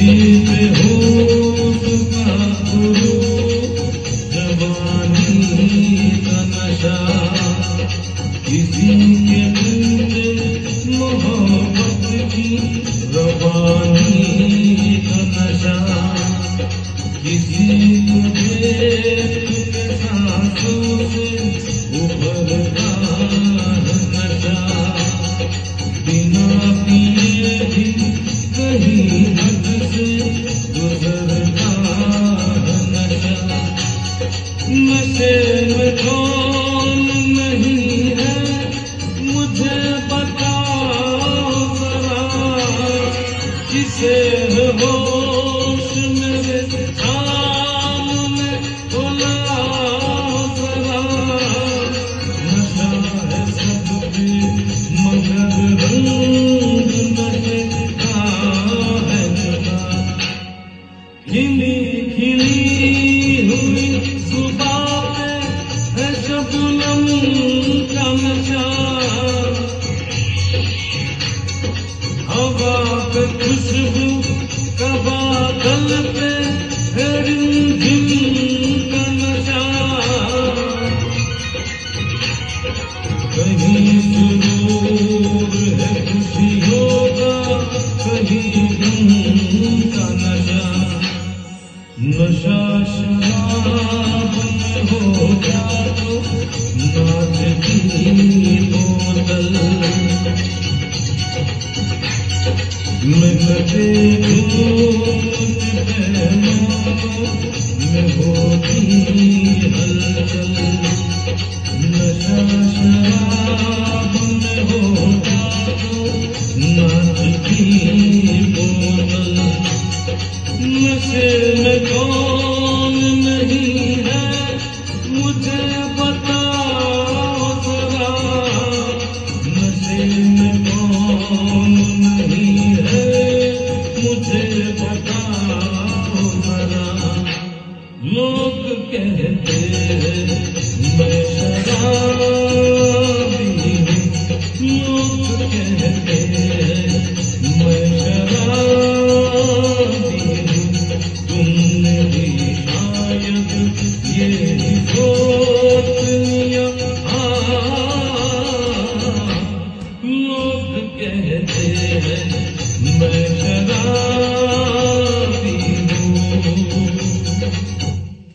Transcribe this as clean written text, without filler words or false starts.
पे होश का गुरु, जवानी का नशा, किसी के दिल में मोहब्बत की रवानी का नशा, किसी को देख के सांसों से उभरता नशा, बिना पिए भी कहीं हद से गुजरता नशा। नशे में कौन नहीं है मुझे बताओ जरा, किसे होश मेरे सामने बुलाओ जरा। नशा है सब पे मगर रंग नशे का है जुदा, खिली खिली हुई जुबां पे है शबनम का नशा, हवा पे खुशबू का बादल पे है रिमझिम का नशा, कहीं सुरूर है खुशियों का, कहीं गम का नशा। नशा शराब में हो गया तो नाच की बोतल, मैं कटे घूमते पैमानों में होती हलचल,